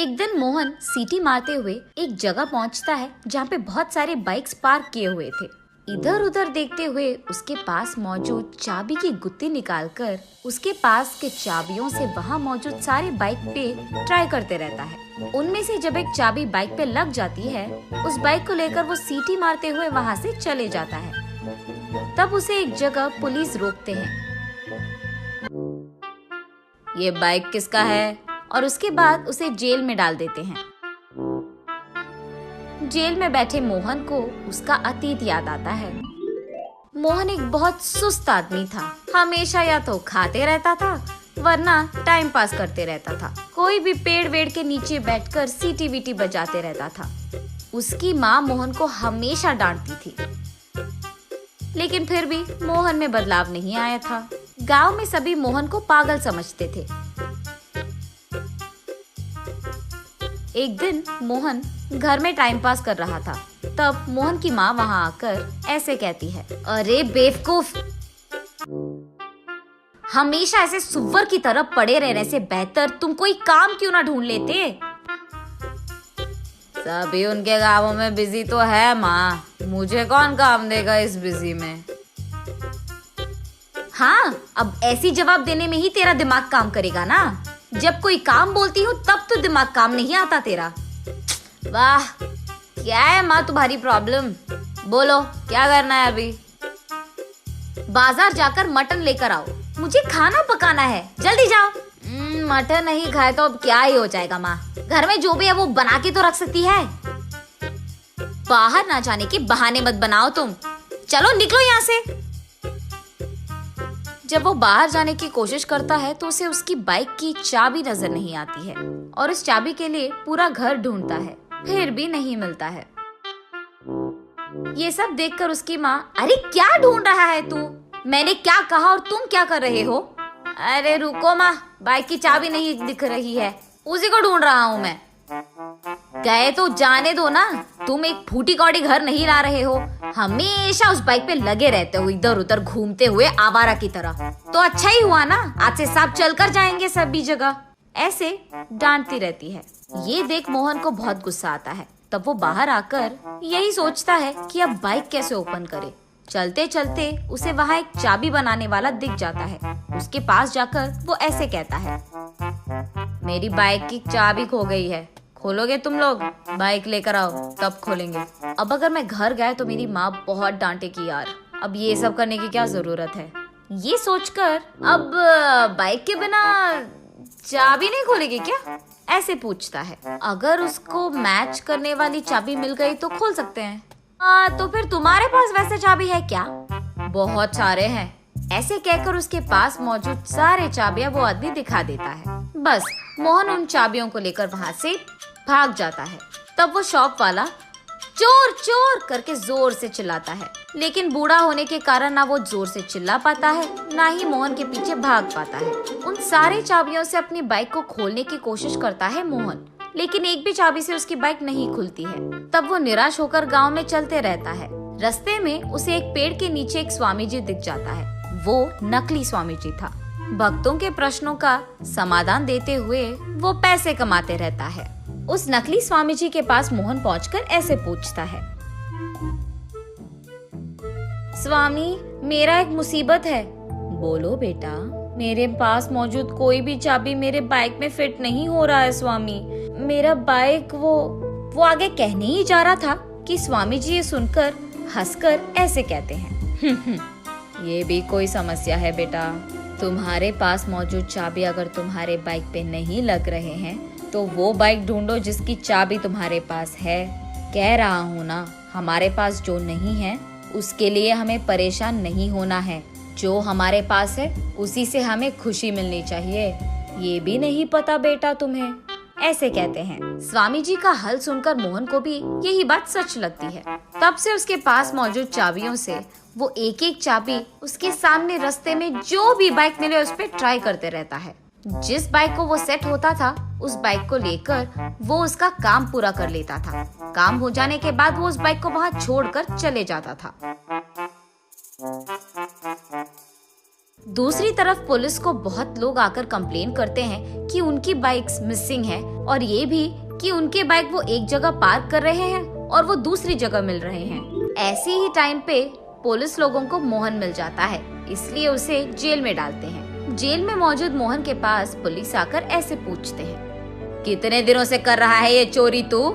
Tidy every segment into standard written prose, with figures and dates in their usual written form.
एक दिन मोहन सीटी मारते हुए एक जगह पहुंचता है जहाँ पे बहुत सारे बाइक्स पार्क किए हुए थे। इधर उधर देखते हुए उसके पास मौजूद चाबी की गुत्ती निकालकर उसके पास के चाबियों से वहाँ मौजूद सारे बाइक पे ट्राई करते रहता है। उनमें से जब एक चाबी बाइक पे लग जाती है, उस बाइक को लेकर वो सीटी मारते हुए वहाँ से चले जाता है। तब उसे एक जगह पुलिस रोकते हैं। ये बाइक किसका है? और उसके बाद उसे जेल में डाल देते हैं। जेल में बैठे मोहन को उसका अतीत याद आता है। मोहन एक बहुत सुस्त आदमी था। हमेशा या तो खाते रहता था वरना टाइम पास करते रहता था। कोई भी पेड़ वेड़ के नीचे बैठकर सीटी वीटी बजाते रहता था। उसकी माँ मोहन को हमेशा डांटती थी, लेकिन फिर भी मोहन में बदलाव नहीं आया था। गांव में सभी मोहन को पागल समझते थे। एक दिन मोहन घर में टाइम पास कर रहा था। तब मोहन की माँ वहाँ आकर ऐसे कहती है, अरे बेवकूफ, हमेशा ऐसे सुअर की तरह पड़े रहने से बेहतर तुम कोई काम क्यों ना ढूंढ लेते। सभी उनके गाँवों में बिजी तो है माँ, मुझे कौन काम देगा इस बिजी में। हाँ, अब ऐसी जवाब देने में ही तेरा दिमाग काम करेगा ना। जब कोई काम बोलती हूँ तब तो दिमाग काम नहीं आता तेरा। वाह, क्या है माँ तुम्हारी प्रॉब्लम? बोलो क्या करना है अभी? बाजार जाकर मटन लेकर आओ, मुझे खाना पकाना है, जल्दी जाओ। मटन नहीं खाए तो अब क्या ही हो जाएगा माँ, घर में जो भी है वो बना के तो रख सकती है। बाहर ना जाने के बहाने मत बनाओ तुम, चलो निकलो यहाँ से। जब वो बाहर जाने की कोशिश करता है तो उसे उसकी बाइक की चाबी नजर नहीं आती है और उस चाबी के लिए पूरा घर ढूंढता है, फिर भी नहीं मिलता है। ये सब देखकर उसकी माँ, अरे क्या ढूंढ रहा है तू? मैंने क्या कहा और तुम क्या कर रहे हो? अरे रुको माँ, बाइक की चाबी नहीं दिख रही है, उसी को ढूंढ रहा हूँ मैं। गए तो जाने दो ना, तुम एक फूटी कौड़ी घर नहीं ला रहे हो, हमेशा उस बाइक पे लगे रहते हो इधर उधर घूमते हुए आवारा की तरह। तो अच्छा ही हुआ ना, आज से सब चलकर जाएंगे सभी जगह। ऐसे डांटती रहती है। ये देख मोहन को बहुत गुस्सा आता है। तब वो बाहर आकर यही सोचता है कि अब बाइक कैसे ओपन करे। चलते चलते उसे वहाँ एक चाबी बनाने वाला दिख जाता है। उसके पास जाकर वो ऐसे कहता है, मेरी बाइक की चाबी खो गई है, खोलोगे तुम लोग? बाइक लेकर आओ तब खोलेंगे। अब अगर मैं घर गया तो मेरी माँ बहुत डांटेगी यार, अब ये सब करने की क्या जरूरत है। ये सोचकर अब बाइक के बिना चाबी नहीं खोलेगी क्या, ऐसे पूछता है। अगर उसको मैच करने वाली चाबी मिल गई तो खोल सकते हैं। तो फिर तुम्हारे पास वैसे चाबी है क्या? बहुत सारे हैं। ऐसे कहकर उसके पास मौजूद सारे चाबियां वो आदमी दिखा देता है। बस मोहन उन चाबियों को लेकर वहाँ से भाग जाता है। तब वो शॉप वाला चोर चोर करके जोर से चिल्लाता है, लेकिन बूढ़ा होने के कारण ना वो जोर से चिल्ला पाता है, ना ही मोहन के पीछे भाग पाता है। उन सारे चाबियों से अपनी बाइक को खोलने की कोशिश करता है मोहन, लेकिन एक भी चाबी से उसकी बाइक नहीं खुलती है। तब वो निराश होकर गांव में चलते रहता है। रास्ते में उसे एक पेड़ के नीचे एक स्वामी जी दिख जाता है। वो नकली स्वामी जी था। भक्तों के प्रश्नों का समाधान देते हुए वो पैसे कमाते रहता है। उस नकली स्वामी जी के पास मोहन पहुंचकर ऐसे पूछता है, स्वामी मेरा एक मुसीबत है। बोलो बेटा। मेरे पास मौजूद कोई भी चाबी मेरे बाइक में फिट नहीं हो रहा है स्वामी। मेरा बाइक वो आगे कहने ही जा रहा था कि स्वामी जी ये सुनकर हंसकर ऐसे कहते हैं, ये भी कोई समस्या है बेटा। तुम्हारे पास मौजूद चाबी अगर तुम्हारे बाइक पे नहीं लग रहे हैं तो वो बाइक ढूंढो जिसकी चाबी तुम्हारे पास है। कह रहा हूँ ना, हमारे पास जो नहीं है उसके लिए हमें परेशान नहीं होना है। जो हमारे पास है उसी से हमें खुशी मिलनी चाहिए। ये भी नहीं पता बेटा तुम्हें, ऐसे कहते हैं। स्वामी जी का हल सुनकर मोहन को भी यही बात सच लगती है। तब से उसके पास मौजूद चाबियों से वो एक एक चाबी उसके सामने रास्ते में जो भी बाइक मिले उस पे ट्राई करते रहता है। जिस बाइक को वो सेट होता था उस बाइक को लेकर वो उसका काम पूरा कर लेता था। काम हो जाने के बाद वो उस बाइक को वहाँ छोड़कर चले जाता था। दूसरी तरफ पुलिस को बहुत लोग आकर कंप्लेन करते हैं कि उनकी बाइक्स मिसिंग है और ये भी कि उनके बाइक वो एक जगह पार्क कर रहे हैं और वो दूसरी जगह मिल रहे हैं। ऐसे ही टाइम पे पुलिस लोगों को मोहन मिल जाता है, इसलिए उसे जेल में डालते हैं। जेल में मौजूद मोहन के पास पुलिस आकर ऐसे पूछते हैं, कितने दिनों से कर रहा है ये चोरी तू?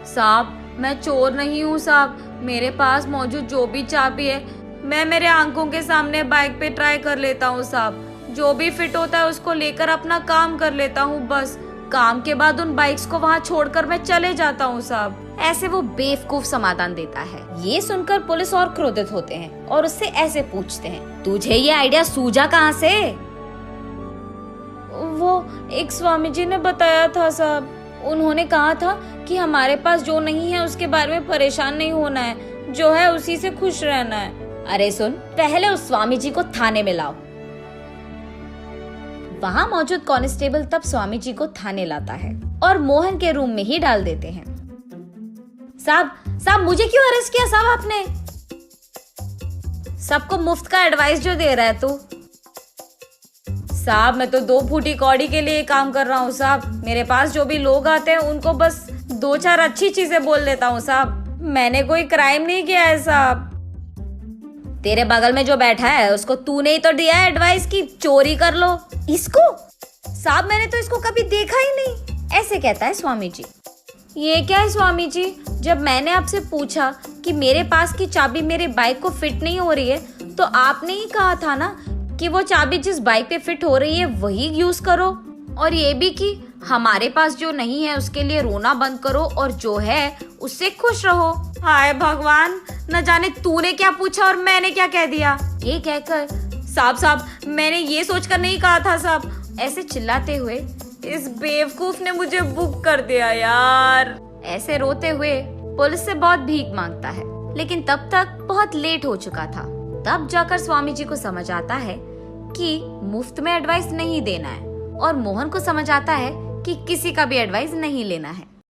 साहब मैं चोर नहीं हूँ साहब, मेरे पास मौजूद जो भी चाबी है मैं मेरे आंखों के सामने बाइक पे ट्राई कर लेता हूँ साहब, जो भी फिट होता है उसको लेकर अपना काम कर लेता हूँ, बस काम के बाद उन बाइक्स को वहाँ छोड़कर मैं चले जाता हूँ साहब। ऐसे वो बेवकूफ समाधान देता है। ये सुनकर पुलिस और क्रोधित होते हैं और उससे ऐसे पूछते हैं, तुझे ये आइडिया सूझा कहाँ से? वो एक स्वामी जी ने बताया था साहब, उन्होंने कहा था कि हमारे पास जो नहीं है उसके बारे में परेशान नहीं होना है, जो है उसी से खुश रहना है। अरे सुन, पहले उस स्वामी जी को थाने में लाओ। वहाँ मौजूद कांस्टेबल तब स्वामी जी को थाने लाता है और मोहन के रूम में ही डाल देते हैं। साहब मुझे क्यों अरेस्ट किया साहब आपने? सबको मुफ्त का एडवाइस जो दे रहा है तू? साहब मैं तो 2 फूटी कौड़ी के लिए काम कर रहा हूँ साहब, मेरे पास जो भी लोग आते हैं उनको बस 2-4 अच्छी चीजें बोल देता हूँ साहब, मैंने कोई क्राइम नहीं किया है साहब। तेरे बगल में जो बैठा है उसको तूने ही तो दिया है एडवाइस की चोरी कर लो। इसको? साहब मैंने तो इसको कभी देखा ही नहीं, ऐसे कहता है स्वामी जी। ये क्या है स्वामी जी, जब मैंने आपसे पूछा कि मेरे पास की चाबी मेरे बाइक को फिट नहीं हो रही है तो आपने ही कहा था ना कि वो चाबी जिस बाइक पे फिट हो रही है वही यूज करो, और ये भी कि हमारे पास जो नहीं है उसके लिए रोना बंद करो और जो है उससे खुश रहो। हाय भगवान, न जाने तूने क्या पूछा और मैंने क्या कह दिया। ये कहकर साहब मैंने ये सोचकर नहीं कहा था साहब, ऐसे चिल्लाते हुए इस बेवकूफ ने मुझे बुक कर दिया यार। ऐसे रोते हुए पुलिस से बहुत भीख मांगता है, लेकिन तब तक बहुत लेट हो चुका था। तब जाकर स्वामी जी को समझ आता है कि मुफ्त में एडवाइस नहीं देना है और मोहन को समझ आता है कि किसी का भी एडवाइस नहीं लेना है।